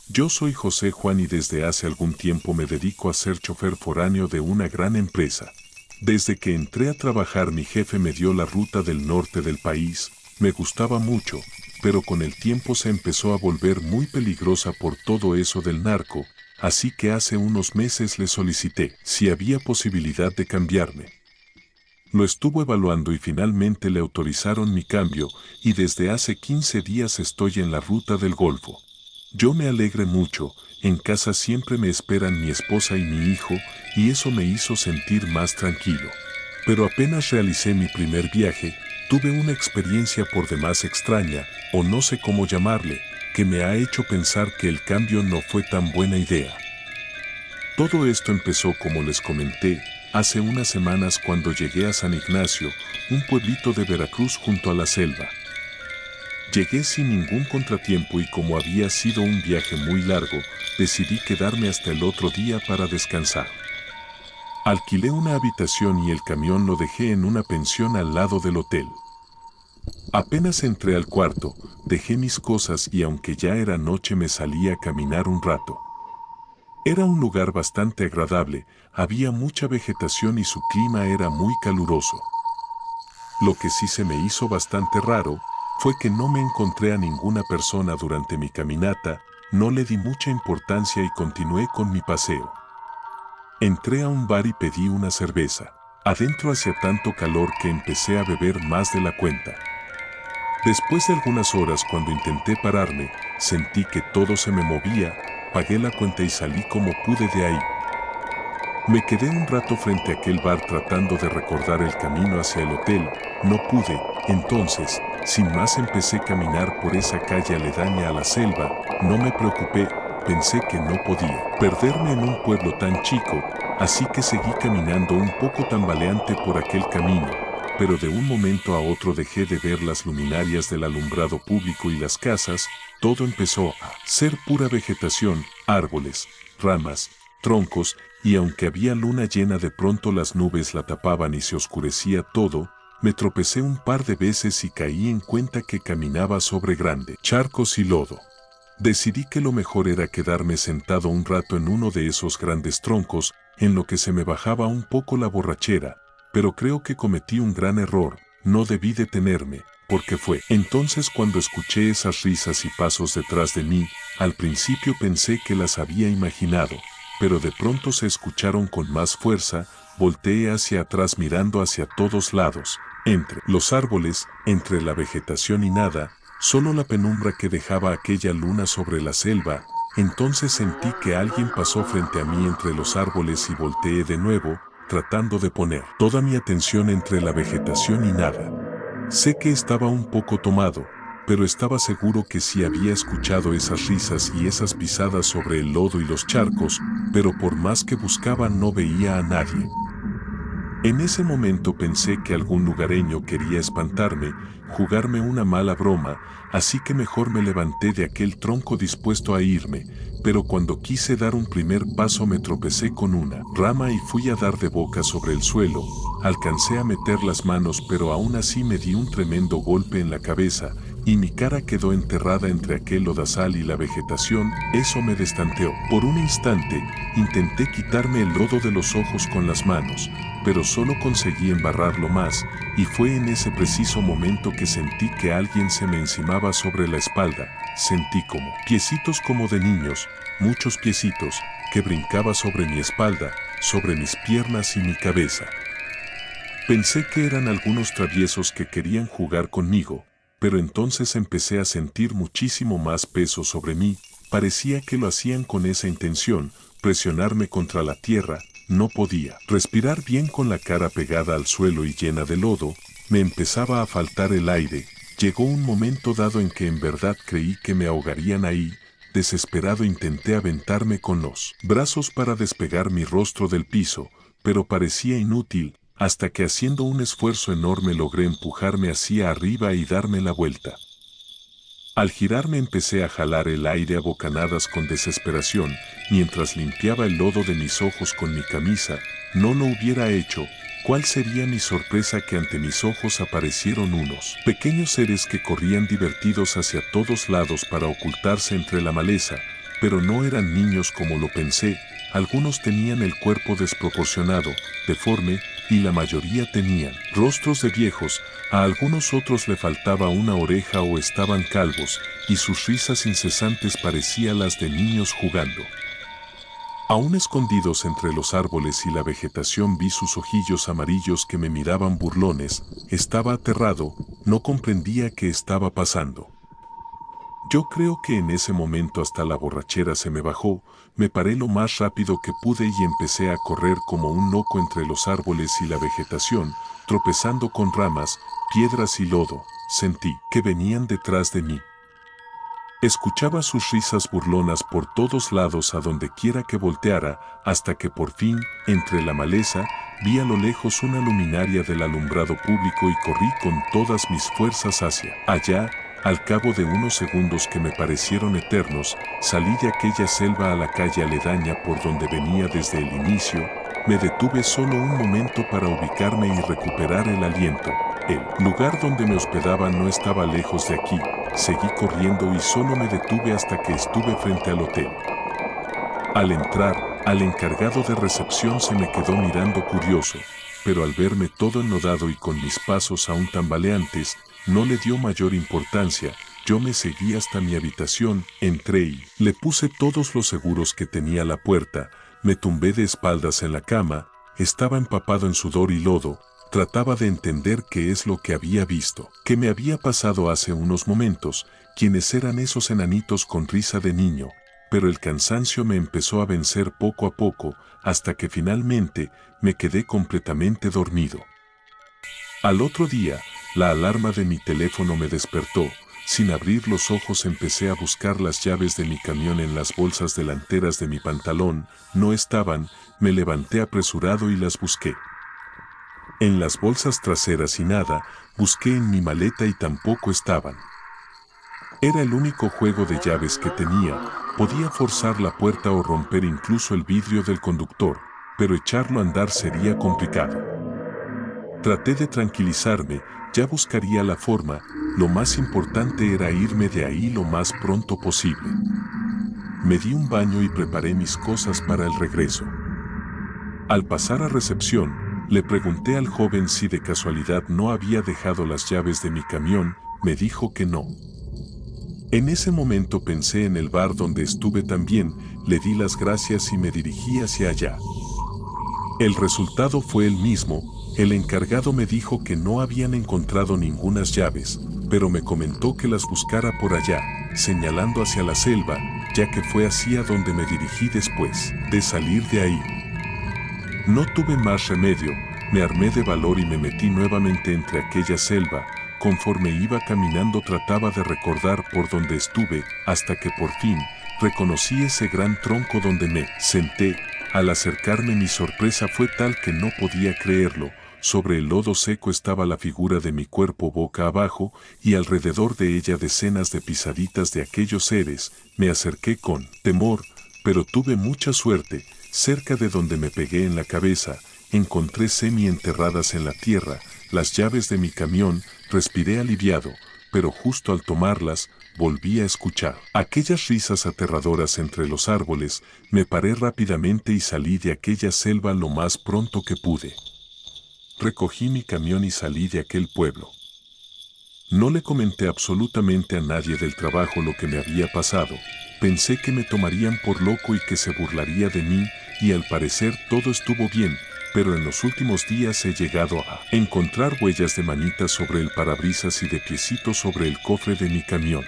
Yo soy José Juan y desde hace algún tiempo me dedico a ser chofer foráneo de una gran empresa. Desde que entré a trabajar mi jefe me dio la ruta del norte del país, me gustaba mucho, pero con el tiempo se empezó a volver muy peligrosa por todo eso del narco, así que hace unos meses le solicité si había posibilidad de cambiarme. Lo estuvo evaluando y finalmente le autorizaron mi cambio y desde hace 15 días estoy en la ruta del Golfo. Yo me alegré mucho, en casa siempre me esperan mi esposa y mi hijo y eso me hizo sentir más tranquilo. Pero apenas realicé mi primer viaje, tuve una experiencia por demás extraña, o no sé cómo llamarle, que me ha hecho pensar que el cambio no fue tan buena idea. Todo esto empezó, como les comenté, hace unas semanas cuando llegué a San Ignacio, un pueblito de Veracruz junto a la selva. Llegué sin ningún contratiempo y como había sido un viaje muy largo, decidí quedarme hasta el otro día para descansar. Alquilé una habitación y el camión lo dejé en una pensión al lado del hotel. Apenas entré al cuarto, dejé mis cosas y aunque ya era noche me salí a caminar un rato. Era un lugar bastante agradable, había mucha vegetación y su clima era muy caluroso. Lo que sí se me hizo bastante raro fue que no me encontré a ninguna persona durante mi caminata, no le di mucha importancia y continué con mi paseo. Entré a un bar y pedí una cerveza. Adentro hacía tanto calor que empecé a beber más de la cuenta. Después de algunas horas cuando intenté pararme, sentí que todo se me movía, pagué la cuenta y salí como pude de ahí. Me quedé un rato frente a aquel bar tratando de recordar el camino hacia el hotel, no pude, entonces, sin más empecé a caminar por esa calle aledaña a la selva, no me preocupé, pensé que no podía perderme en un pueblo tan chico, así que seguí caminando un poco tambaleante por aquel camino, pero de un momento a otro dejé de ver las luminarias del alumbrado público y las casas, todo empezó a ser pura vegetación, árboles, ramas, troncos, y aunque había luna llena de pronto las nubes la tapaban y se oscurecía todo, me tropecé un par de veces y caí en cuenta que caminaba sobre grandes charcos y lodo. Decidí que lo mejor era quedarme sentado un rato en uno de esos grandes troncos, en lo que se me bajaba un poco la borrachera, pero creo que cometí un gran error, no debí detenerme, porque fue entonces cuando escuché esas risas y pasos detrás de mí, al principio pensé que las había imaginado, pero de pronto se escucharon con más fuerza, volteé hacia atrás mirando hacia todos lados, entre los árboles, entre la vegetación y nada, solo la penumbra que dejaba aquella luna sobre la selva, entonces sentí que alguien pasó frente a mí entre los árboles y volteé de nuevo, tratando de poner toda mi atención entre la vegetación y nada. Sé que estaba un poco tomado, pero estaba seguro que sí había escuchado esas risas y esas pisadas sobre el lodo y los charcos, pero por más que buscaba no veía a nadie. En ese momento pensé que algún lugareño quería espantarme, jugarme una mala broma, así que mejor me levanté de aquel tronco dispuesto a irme, pero cuando quise dar un primer paso me tropecé con una rama y fui a dar de boca sobre el suelo, alcancé a meter las manos pero aún así me di un tremendo golpe en la cabeza, y mi cara quedó enterrada entre aquel lodazal y la vegetación, eso me destanteó. Por un instante, intenté quitarme el lodo de los ojos con las manos, pero solo conseguí embarrarlo más, y fue en ese preciso momento que sentí que alguien se me encimaba sobre la espalda, sentí como piecitos como de niños, muchos piecitos, que brincaba sobre mi espalda, sobre mis piernas y mi cabeza. Pensé que eran algunos traviesos que querían jugar conmigo, pero entonces empecé a sentir muchísimo más peso sobre mí, parecía que lo hacían con esa intención, presionarme contra la tierra, no podía respirar bien con la cara pegada al suelo y llena de lodo, me empezaba a faltar el aire, llegó un momento dado en que en verdad creí que me ahogarían ahí, desesperado intenté aventarme con los brazos para despegar mi rostro del piso, pero parecía inútil, hasta que haciendo un esfuerzo enorme logré empujarme hacia arriba y darme la vuelta. Al girarme empecé a jalar el aire a bocanadas con desesperación, mientras limpiaba el lodo de mis ojos con mi camisa, no lo hubiera hecho, ¿cuál sería mi sorpresa que ante mis ojos aparecieron unos pequeños seres que corrían divertidos hacia todos lados para ocultarse entre la maleza, pero no eran niños como lo pensé. Algunos tenían el cuerpo desproporcionado, deforme, y la mayoría tenían rostros de viejos. A algunos otros le faltaba una oreja o estaban calvos, y sus risas incesantes parecían las de niños jugando. Aún escondidos entre los árboles y la vegetación vi sus ojillos amarillos que me miraban burlones. Estaba aterrado, no comprendía qué estaba pasando. Yo creo que en ese momento hasta la borrachera se me bajó, me paré lo más rápido que pude y empecé a correr como un loco entre los árboles y la vegetación, tropezando con ramas, piedras y lodo. Sentí que venían detrás de mí. Escuchaba sus risas burlonas por todos lados a donde quiera que volteara, hasta que por fin, entre la maleza, vi a lo lejos una luminaria del alumbrado público y corrí con todas mis fuerzas hacia allá. Al cabo de unos segundos que me parecieron eternos, salí de aquella selva a la calle aledaña por donde venía desde el inicio. Me detuve solo un momento para ubicarme y recuperar el aliento. El lugar donde me hospedaba no estaba lejos de aquí. Seguí corriendo y solo me detuve hasta que estuve frente al hotel. Al entrar, al encargado de recepción se me quedó mirando curioso, pero al verme todo ennodado y con mis pasos aún tambaleantes, no le dio mayor importancia. Yo me seguí hasta mi habitación, entré y le puse todos los seguros que tenía a la puerta, me tumbé de espaldas en la cama, estaba empapado en sudor y lodo, trataba de entender qué es lo que había visto, qué me había pasado hace unos momentos, quiénes eran esos enanitos con risa de niño, pero el cansancio me empezó a vencer poco a poco, hasta que finalmente me quedé completamente dormido. Al otro día, la alarma de mi teléfono me despertó. Sin abrir los ojos empecé a buscar las llaves de mi camión en las bolsas delanteras de mi pantalón. No estaban, me levanté apresurado y las busqué. En las bolsas traseras y nada, busqué en mi maleta y tampoco estaban. Era el único juego de llaves que tenía, podía forzar la puerta o romper incluso el vidrio del conductor, pero echarlo a andar sería complicado. Traté de tranquilizarme, ya buscaría la forma, lo más importante era irme de ahí lo más pronto posible. Me di un baño y preparé mis cosas para el regreso. Al pasar a recepción, le pregunté al joven si de casualidad no había dejado las llaves de mi camión, me dijo que no. En ese momento pensé en el bar donde estuve también, le di las gracias y me dirigí hacia allá. El resultado fue el mismo. El encargado me dijo que no habían encontrado ningunas llaves, pero me comentó que las buscara por allá, señalando hacia la selva, ya que fue hacia donde me dirigí después de salir de ahí. No tuve más remedio, me armé de valor y me metí nuevamente entre aquella selva. Conforme iba caminando trataba de recordar por dónde estuve, hasta que por fin reconocí ese gran tronco donde me senté. Al acercarme mi sorpresa fue tal que no podía creerlo. Sobre el lodo seco estaba la figura de mi cuerpo boca abajo y alrededor de ella decenas de pisaditas de aquellos seres. Me acerqué con temor, pero tuve mucha suerte. Cerca de donde me pegué en la cabeza, encontré semi-enterradas en la tierra las llaves de mi camión. Respiré aliviado, pero justo al tomarlas, volví a escuchar aquellas risas aterradoras entre los árboles. Me paré rápidamente y salí de aquella selva lo más pronto que pude. Recogí mi camión y salí de aquel pueblo. No le comenté absolutamente a nadie del trabajo lo que me había pasado. Pensé que me tomarían por loco y que se burlaría de mí, y al parecer todo estuvo bien, pero en los últimos días he llegado a encontrar huellas de manitas sobre el parabrisas y de piecitos sobre el cofre de mi camión.